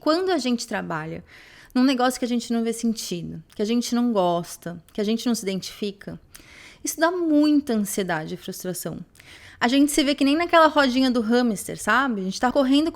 quando a gente trabalha num negócio que a gente não vê sentido, que a gente não gosta, que a gente não se identifica, isso dá muita ansiedade e frustração. A gente se vê que nem naquela rodinha do hamster, sabe? A gente tá correndo,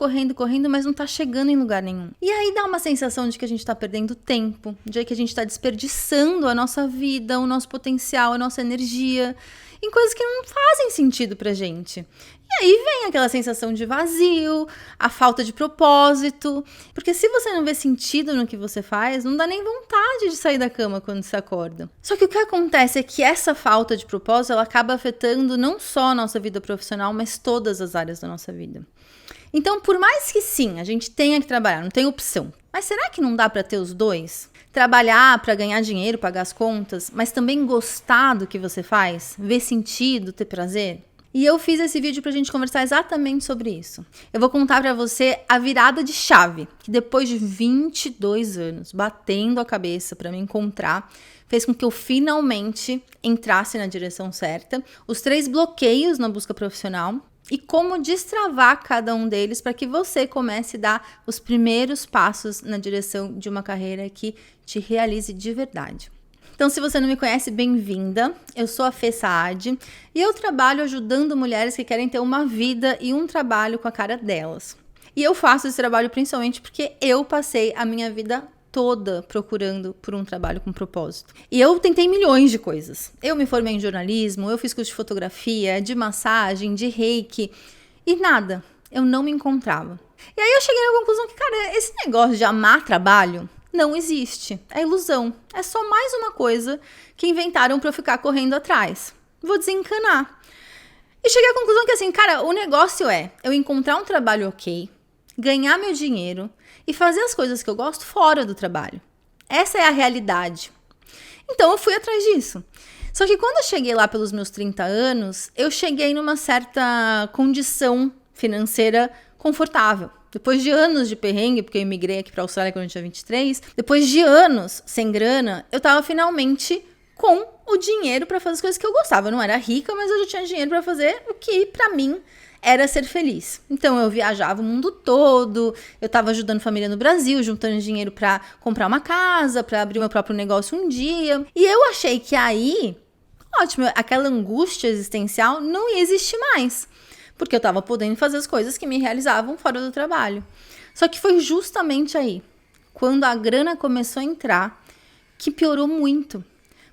mas não tá chegando em lugar nenhum. E aí dá uma sensação de que a gente tá perdendo tempo, de que a gente tá desperdiçando a nossa vida, o nosso potencial, a nossa energia, em coisas que não fazem sentido pra gente. E aí vem aquela sensação de vazio, a falta de propósito, porque se você não vê sentido no que você faz, não dá nem vontade de sair da cama quando você acorda. Só que o que acontece é que essa falta de propósito, ela acaba afetando não só a nossa vida profissional, mas todas as áreas da nossa vida. Então, por mais que sim, a gente tenha que trabalhar, não tem opção, mas será que não dá para ter os dois? Trabalhar para ganhar dinheiro, pagar as contas, mas também gostar do que você faz, ver sentido, ter prazer? E eu fiz esse vídeo pra gente conversar exatamente sobre isso. Eu vou contar pra você a virada de chave, que depois de 22 anos batendo a cabeça pra me encontrar, fez com que eu finalmente entrasse na direção certa, os 3 bloqueios na busca profissional e como destravar cada um deles para que você comece a dar os primeiros passos na direção de uma carreira que te realize de verdade. Então, se você não me conhece, bem-vinda. Eu sou a Fê Saad e eu trabalho ajudando mulheres que querem ter uma vida e um trabalho com a cara delas. E eu faço esse trabalho principalmente porque eu passei a minha vida toda procurando por um trabalho com propósito. E eu tentei milhões de coisas. Eu me formei em jornalismo, eu fiz curso de fotografia, de massagem, de reiki e nada. Eu não me encontrava. E aí eu cheguei na conclusão que, cara, esse negócio de amar trabalho não existe, é ilusão, é só mais uma coisa que inventaram pra eu ficar correndo atrás. Vou desencanar. E cheguei à conclusão que assim, cara, o negócio é eu encontrar um trabalho ok, ganhar meu dinheiro e fazer as coisas que eu gosto fora do trabalho. Essa é a realidade. Então eu fui atrás disso. Só que quando eu cheguei lá pelos meus 30 anos, eu cheguei numa certa condição financeira confortável. Depois de anos de perrengue, porque eu imigrei aqui pra Austrália quando eu tinha 23, depois de anos sem grana, eu tava finalmente com o dinheiro pra fazer as coisas que eu gostava. Eu não era rica, mas eu já tinha dinheiro pra fazer o que pra mim era ser feliz. Então eu viajava o mundo todo, eu tava ajudando família no Brasil, juntando dinheiro pra comprar uma casa, pra abrir meu próprio negócio um dia. E eu achei que aí, ótimo, aquela angústia existencial não ia existir mais. Porque eu tava podendo fazer as coisas que me realizavam fora do trabalho. Só que foi justamente aí, quando a grana começou a entrar, que piorou muito.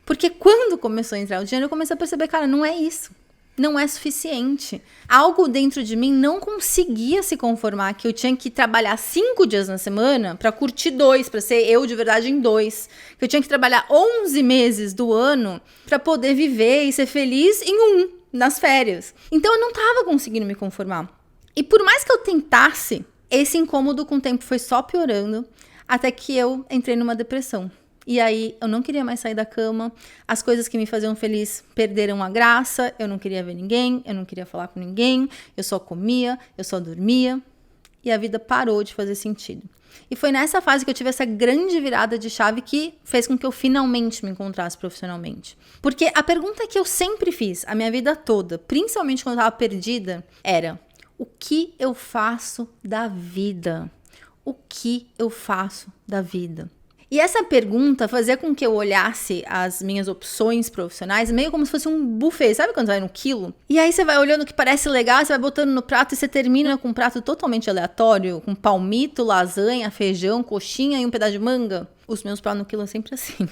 Porque quando começou a entrar o dinheiro, eu comecei a perceber, cara, não é isso. Não é suficiente. Algo dentro de mim não conseguia se conformar que eu tinha que trabalhar 5 dias na semana para curtir 2, para ser eu de verdade em 2. Que eu tinha que trabalhar 11 meses do ano para poder viver e ser feliz em 1. Nas férias. Então eu não tava conseguindo me conformar. E por mais que eu tentasse, esse incômodo com o tempo foi só piorando, até que eu entrei numa depressão. E aí eu não queria mais sair da cama, as coisas que me faziam feliz perderam a graça, eu não queria ver ninguém, eu não queria falar com ninguém, eu só comia, eu só dormia, e a vida parou de fazer sentido. E foi nessa fase que eu tive essa grande virada de chave que fez com que eu finalmente me encontrasse profissionalmente. Porque a pergunta que eu sempre fiz a minha vida toda, principalmente quando eu estava perdida, era: o que eu faço da vida? O que eu faço da vida? E essa pergunta fazia com que eu olhasse as minhas opções profissionais meio como se fosse um buffet. Sabe quando vai no quilo? E aí você vai olhando o que parece legal, você vai botando no prato e você termina com um prato totalmente aleatório, com palmito, lasanha, feijão, coxinha e um pedaço de manga. Os meus pratos no quilo é sempre assim.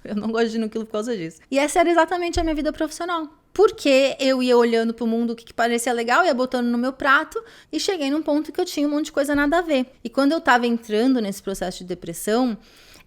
Eu não gosto de ir no quilo por causa disso. E essa era exatamente a minha vida profissional. Porque eu ia olhando pro mundo o que parecia legal, ia botando no meu prato e cheguei num ponto que eu tinha um monte de coisa nada a ver. E quando eu tava entrando nesse processo de depressão,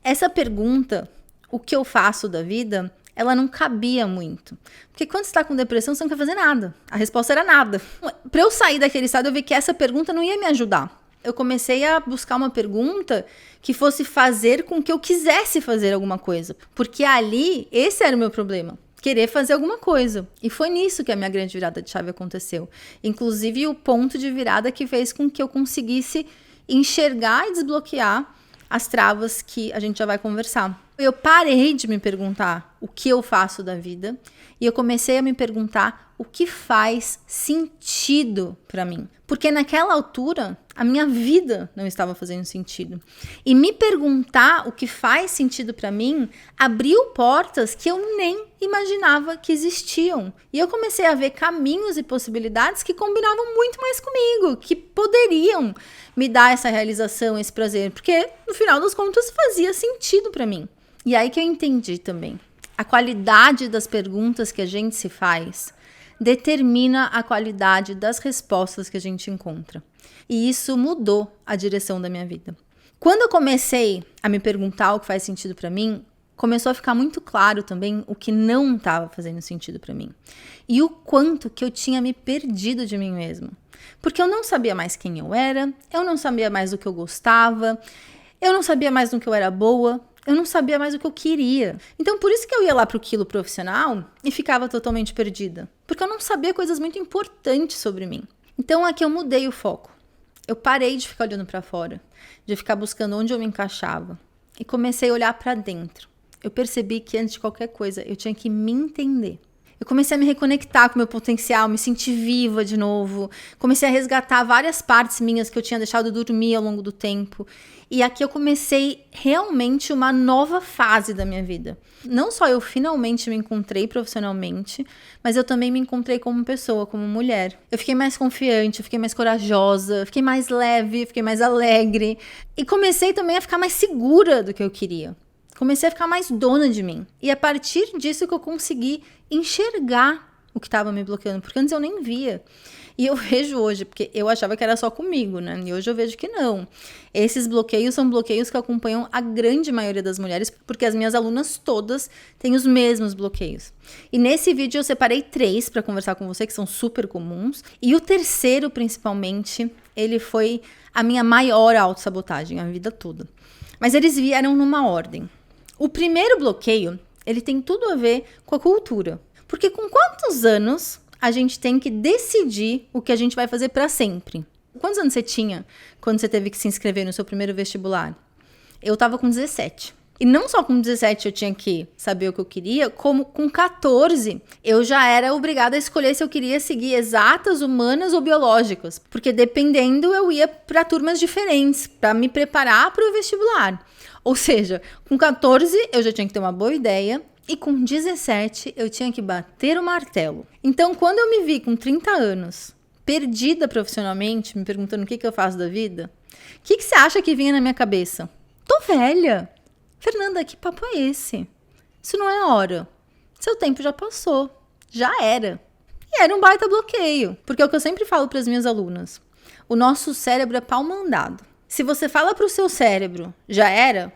essa pergunta, o que eu faço da vida, ela não cabia muito. Porque quando você tá com depressão, você não quer fazer nada. A resposta era nada. Pra eu sair daquele estado, eu vi que essa pergunta não ia me ajudar. Eu comecei a buscar uma pergunta que fosse fazer com que eu quisesse fazer alguma coisa. Porque ali, esse era o meu problema. Querer fazer alguma coisa. E foi nisso que a minha grande virada de chave aconteceu. Inclusive, o ponto de virada que fez com que eu conseguisse enxergar e desbloquear as travas que a gente já vai conversar. Eu parei de me perguntar o que eu faço da vida e eu comecei a me perguntar o que faz sentido pra mim. Porque naquela altura, A minha vida não estava fazendo sentido. E me perguntar o que faz sentido para mim abriu portas que eu nem imaginava que existiam. E eu comecei a ver caminhos e possibilidades que combinavam muito mais comigo, que poderiam me dar essa realização, esse prazer, porque no final das contas fazia sentido para mim. E aí que eu entendi também. A qualidade das perguntas que a gente se faz determina a qualidade das respostas que a gente encontra. E isso mudou a direção da minha vida. Quando eu comecei a me perguntar o que faz sentido para mim, começou a ficar muito claro também o que não estava fazendo sentido para mim. E o quanto que eu tinha me perdido de mim mesma. Porque eu não sabia mais quem eu era, eu não sabia mais do que eu gostava, eu não sabia mais do que eu era boa, eu não sabia mais o que eu queria. Então, por isso que eu ia lá pro quilo profissional e ficava totalmente perdida. Porque eu não sabia coisas muito importantes sobre mim. Então, aqui eu mudei o foco. Eu parei de ficar olhando para fora, de ficar buscando onde eu me encaixava e comecei a olhar para dentro. Eu percebi que antes de qualquer coisa eu tinha que me entender. Eu comecei a me reconectar com o meu potencial, me sentir viva de novo. Comecei a resgatar várias partes minhas que eu tinha deixado dormir ao longo do tempo. E aqui eu comecei realmente uma nova fase da minha vida. Não só eu finalmente me encontrei profissionalmente, mas eu também me encontrei como pessoa, como mulher. Eu fiquei mais confiante, eu fiquei mais corajosa, eu fiquei mais leve, eu fiquei mais alegre. E comecei também a ficar mais segura do que eu queria. Comecei a ficar mais dona de mim. E a partir disso que eu consegui enxergar o que estava me bloqueando, porque antes eu nem via. E eu vejo hoje, porque eu achava que era só comigo, né? E hoje eu vejo que não. Esses bloqueios são bloqueios que acompanham a grande maioria das mulheres, porque as minhas alunas todas têm os mesmos bloqueios. E nesse vídeo eu separei 3 para conversar com você, que são super comuns. E o terceiro, principalmente, ele foi a minha maior autossabotagem a vida toda. Mas eles vieram numa ordem. O primeiro bloqueio, ele tem tudo a ver com a cultura. Porque com quantos anos a gente tem que decidir o que a gente vai fazer para sempre? Quantos anos você tinha quando você teve que se inscrever no seu primeiro vestibular? Eu tava com 17. E não só com 17 eu tinha que saber o que eu queria, como com 14 eu já era obrigada a escolher se eu queria seguir exatas, humanas ou biológicas. Porque dependendo eu ia para turmas diferentes, para me preparar para o vestibular. Ou seja, com 14 eu já tinha que ter uma boa ideia e com 17 eu tinha que bater o martelo. Então, quando eu me vi com 30 anos, perdida profissionalmente, me perguntando o que eu faço da vida, o que você acha que vinha na minha cabeça? Tô velha. Fernanda, que papo é esse? Isso não é hora. Seu tempo já passou. Já era. E era um baita bloqueio. Porque é o que eu sempre falo para as minhas alunas. O nosso cérebro é pau mandado. Se você fala para o seu cérebro, já era,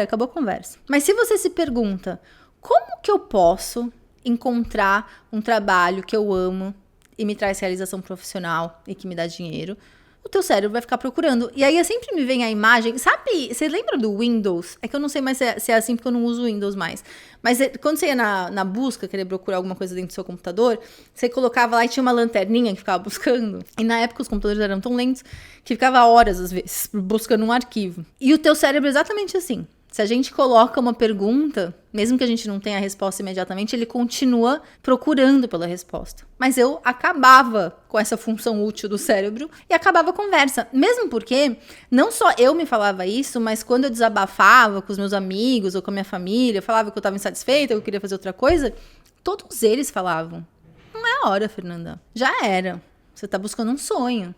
acabou a conversa. Mas se você se pergunta, como que eu posso encontrar um trabalho que eu amo e me traz realização profissional e que me dá dinheiro, o teu cérebro vai ficar procurando. E aí sempre me vem a imagem, sabe, você lembra do Windows? É que eu não sei mais se é assim porque eu não uso Windows mais. Mas quando você ia na busca, querer procurar alguma coisa dentro do seu computador, você colocava lá e tinha uma lanterninha que ficava buscando. E na época os computadores eram tão lentos que ficava horas, às vezes, buscando um arquivo. E o teu cérebro é exatamente assim. Se a gente coloca uma pergunta, mesmo que a gente não tenha a resposta imediatamente, ele continua procurando pela resposta. Mas eu acabava com essa função útil do cérebro e acabava a conversa. Mesmo porque não só eu me falava isso, mas quando eu desabafava com os meus amigos ou com a minha família, eu falava que eu estava insatisfeita, que eu queria fazer outra coisa, todos eles falavam, não é a hora, Fernanda. Já era. Você está buscando um sonho.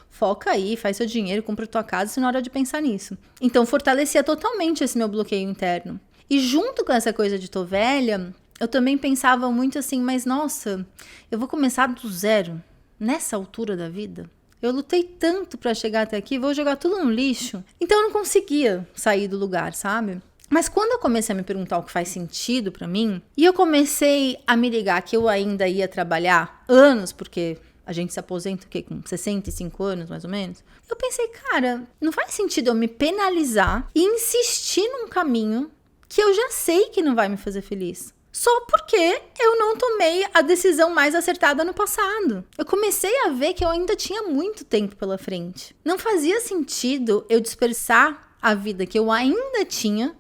Foca aí, faz seu dinheiro, compra tua casa, isso não é hora de pensar nisso. Então, fortalecia totalmente esse meu bloqueio interno. E junto com essa coisa de tô velha, eu também pensava muito assim, mas nossa, eu vou começar do zero, nessa altura da vida? Eu lutei tanto pra chegar até aqui, vou jogar tudo no lixo. Então, eu não conseguia sair do lugar, sabe? Mas quando eu comecei a me perguntar o que faz sentido pra mim, e eu comecei a me ligar que eu ainda ia trabalhar anos, porque a gente se aposenta o quê? Com 65 anos, mais ou menos. Eu pensei, cara, não faz sentido eu me penalizar e insistir num caminho que eu já sei que não vai me fazer feliz. Só porque eu não tomei a decisão mais acertada no passado. Eu comecei a ver que eu ainda tinha muito tempo pela frente. Não fazia sentido eu dispersar a vida que eu ainda tinha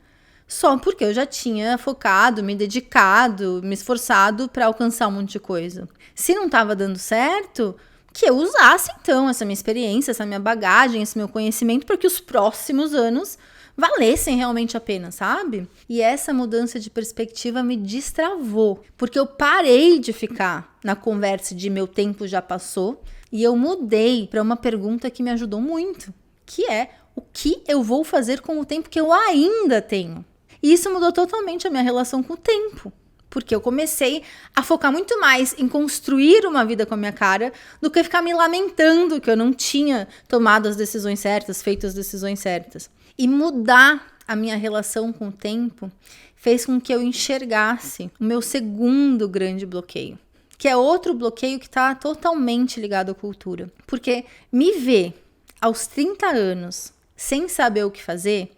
só porque eu já tinha focado, me dedicado, me esforçado para alcançar um monte de coisa. Se não estava dando certo, que eu usasse então essa minha experiência, essa minha bagagem, esse meu conhecimento para que os próximos anos valessem realmente a pena, sabe? E essa mudança de perspectiva me destravou, porque eu parei de ficar na conversa de meu tempo já passou e eu mudei para uma pergunta que me ajudou muito, que é: o que eu vou fazer com o tempo que eu ainda tenho? E isso mudou totalmente a minha relação com o tempo, porque eu comecei a focar muito mais em construir uma vida com a minha cara do que ficar me lamentando que eu não tinha tomado as decisões certas, feito as decisões certas. E mudar a minha relação com o tempo fez com que eu enxergasse o meu segundo grande bloqueio, que é outro bloqueio que está totalmente ligado à cultura. Porque me ver aos 30 anos sem saber o que fazer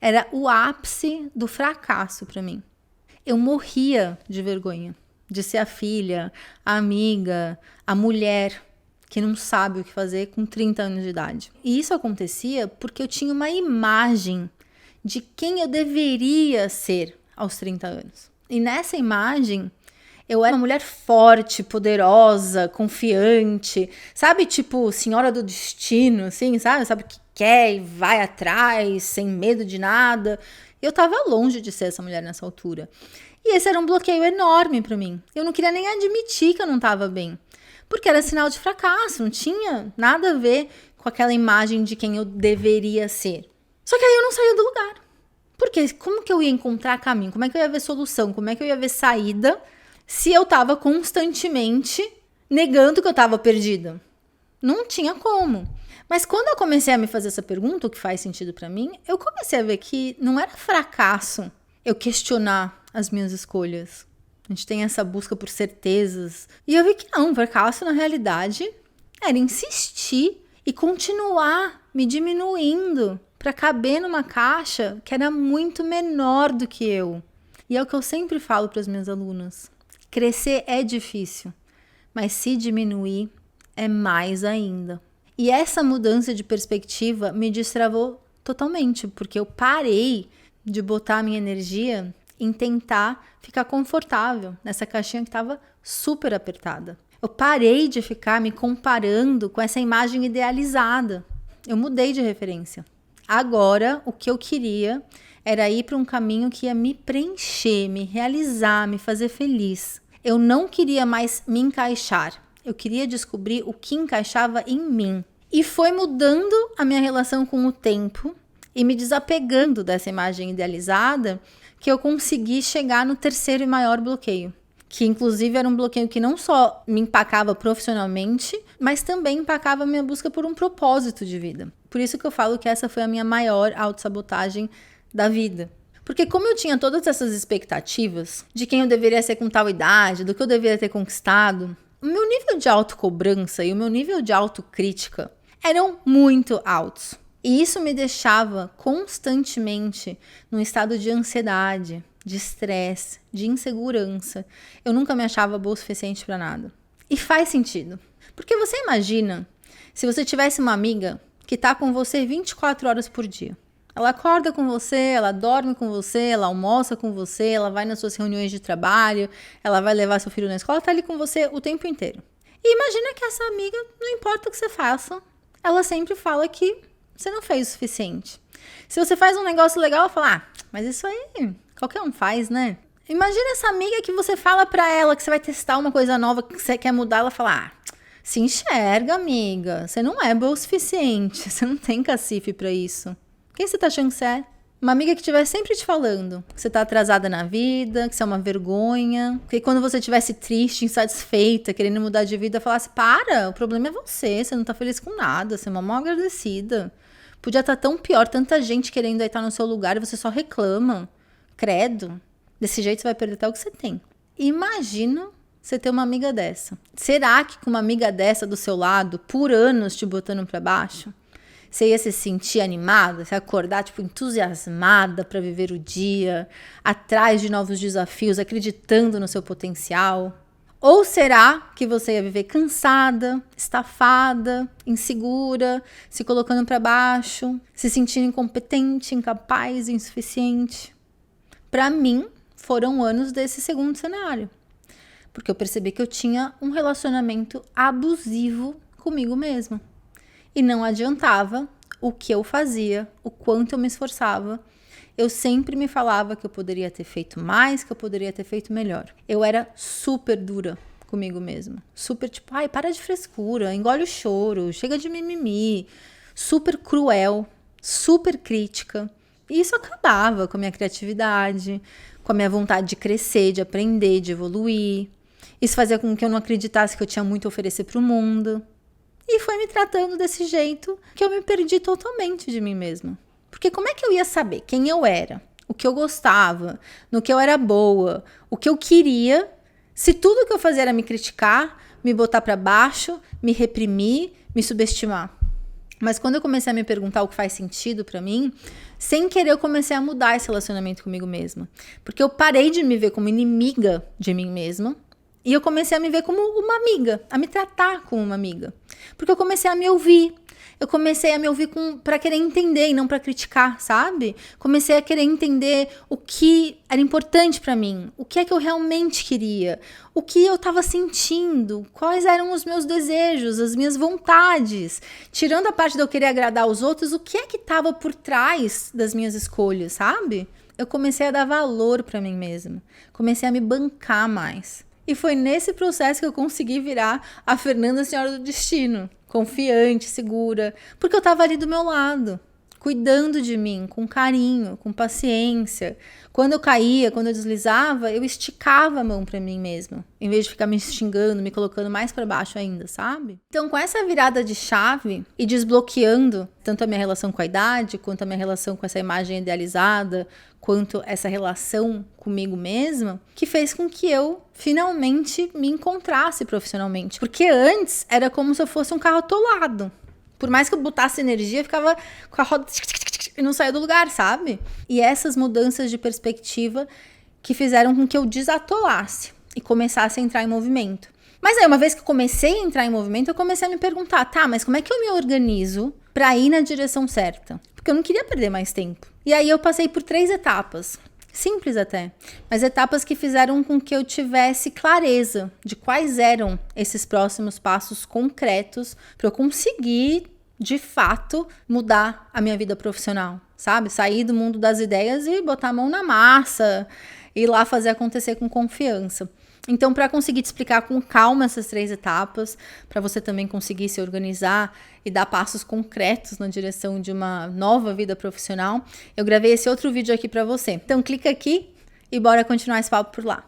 era o ápice do fracasso para mim. Eu morria de vergonha de ser a filha, a amiga, a mulher que não sabe o que fazer com 30 anos de idade. E isso acontecia porque eu tinha uma imagem de quem eu deveria ser aos 30 anos. E nessa imagem, eu era uma mulher forte, poderosa, confiante, sabe? Tipo, senhora do destino, assim, sabe? Sabe o que quer e vai atrás, sem medo de nada. Eu tava longe de ser essa mulher nessa altura. E esse era um bloqueio enorme pra mim. Eu não queria nem admitir que eu não tava bem. Porque era sinal de fracasso, não tinha nada a ver com aquela imagem de quem eu deveria ser. Só que aí eu não saía do lugar. Porque como que eu ia encontrar caminho? Como é que eu ia ver solução? Como é que eu ia ver saída se eu tava constantemente negando que eu tava perdida? Não tinha como. Mas quando eu comecei a me fazer essa pergunta, o que faz sentido pra mim, eu comecei a ver que não era fracasso eu questionar as minhas escolhas. A gente tem essa busca por certezas. E eu vi que não, fracasso na realidade era insistir e continuar me diminuindo para caber numa caixa que era muito menor do que eu. E é o que eu sempre falo para as minhas alunas. Crescer é difícil, mas se diminuir é mais ainda. E essa mudança de perspectiva me destravou totalmente, porque eu parei de botar a minha energia em tentar ficar confortável nessa caixinha que estava super apertada. Eu parei de ficar me comparando com essa imagem idealizada. Eu mudei de referência. Agora, o que eu queria era ir para um caminho que ia me preencher, me realizar, me fazer feliz. Eu não queria mais me encaixar. Eu queria descobrir o que encaixava em mim. E foi mudando a minha relação com o tempo e me desapegando dessa imagem idealizada que eu consegui chegar no terceiro e maior bloqueio, que inclusive era um bloqueio que não só me empacava profissionalmente, mas também empacava a minha busca por um propósito de vida. Por isso que eu falo que essa foi a minha maior autossabotagem da vida. Porque como eu tinha todas essas expectativas de quem eu deveria ser com tal idade, do que eu deveria ter conquistado, o meu nível de autocobrança e o meu nível de autocrítica eram muito altos. E isso me deixava constantemente num estado de ansiedade, de estresse, de insegurança. Eu nunca me achava boa o suficiente para nada. E faz sentido. Porque você imagina se você tivesse uma amiga que tá com você 24 horas por dia. Ela acorda com você, ela dorme com você, ela almoça com você, ela vai nas suas reuniões de trabalho, ela vai levar seu filho na escola, tá ali com você o tempo inteiro. E imagina que essa amiga, não importa o que você faça, ela sempre fala que você não fez o suficiente. Se você faz um negócio legal, ela fala, mas isso aí qualquer um faz, né? Imagina essa amiga que você fala pra ela que você vai testar uma coisa nova que você quer mudar, ela fala, se enxerga, amiga, você não é boa o suficiente, você não tem cacife pra isso. Quem você tá achando que você é? Uma amiga que estiver sempre te falando que você tá atrasada na vida, que você é uma vergonha, que quando você estivesse triste, insatisfeita, querendo mudar de vida, falasse, para, o problema é você não tá feliz com nada, você é uma mal agradecida. Podia estar tão pior, tanta gente querendo estar no seu lugar e você só reclama. Credo. Desse jeito você vai perder até o que você tem. Imagina você ter uma amiga dessa. Será que com uma amiga dessa do seu lado, por anos te botando pra baixo, você ia se sentir animada, você ia acordar tipo entusiasmada para viver o dia, atrás de novos desafios, acreditando no seu potencial? Ou será que você ia viver cansada, estafada, insegura, se colocando para baixo, se sentindo incompetente, incapaz, insuficiente? Para mim, foram anos desse segundo cenário. Porque eu percebi que eu tinha um relacionamento abusivo comigo mesma. E não adiantava o que eu fazia, o quanto eu me esforçava. Eu sempre me falava que eu poderia ter feito mais, que eu poderia ter feito melhor. Eu era super dura comigo mesma. Super tipo, ai, para de frescura, engole o choro, chega de mimimi. Super cruel, super crítica. E isso acabava com a minha criatividade, com a minha vontade de crescer, de aprender, de evoluir. Isso fazia com que eu não acreditasse que eu tinha muito a oferecer para o mundo. E foi me tratando desse jeito que eu me perdi totalmente de mim mesma. Porque como é que eu ia saber quem eu era, o que eu gostava, no que eu era boa, o que eu queria, se tudo que eu fazia era me criticar, me botar para baixo, me reprimir, me subestimar? Mas quando eu comecei a me perguntar o que faz sentido para mim, sem querer eu comecei a mudar esse relacionamento comigo mesma. Porque eu parei de me ver como inimiga de mim mesma e eu comecei a me ver como uma amiga, a me tratar como uma amiga. Porque eu comecei a me ouvir. Eu comecei a me ouvir para querer entender e não para criticar, sabe? Comecei a querer entender o que era importante para mim, o que é que eu realmente queria, o que eu estava sentindo, quais eram os meus desejos, as minhas vontades. Tirando a parte de eu querer agradar os outros, o que é que estava por trás das minhas escolhas, sabe? Eu comecei a dar valor para mim mesma, comecei a me bancar mais. E foi nesse processo que eu consegui virar a Fernanda Senhora do Destino. Confiante, segura, porque eu estava ali do meu lado, cuidando de mim, com carinho, com paciência. Quando eu caía, quando eu deslizava, eu esticava a mão para mim mesma, em vez de ficar me xingando, me colocando mais para baixo ainda, sabe? Então, com essa virada de chave e desbloqueando tanto a minha relação com a idade, quanto a minha relação com essa imagem idealizada, quanto essa relação comigo mesma, que fez com que eu finalmente me encontrasse profissionalmente. Porque antes era como se eu fosse um carro atolado. Por mais que eu botasse energia, eu ficava com a roda e não saía do lugar, sabe? E essas mudanças de perspectiva que fizeram com que eu desatolasse e começasse a entrar em movimento. Mas aí, uma vez que eu comecei a entrar em movimento, eu comecei a me perguntar, tá, mas como é que eu me organizo para ir na direção certa? Porque eu não queria perder mais tempo. E aí eu passei por 3 etapas. Simples até, mas etapas que fizeram com que eu tivesse clareza de quais eram esses próximos passos concretos para eu conseguir, de fato, mudar a minha vida profissional, sabe? Sair do mundo das ideias e botar a mão na massa, ir lá fazer acontecer com confiança. Então, para conseguir te explicar com calma essas 3 etapas, para você também conseguir se organizar e dar passos concretos na direção de uma nova vida profissional, eu gravei esse outro vídeo aqui para você. Então, clica aqui e bora continuar esse papo por lá.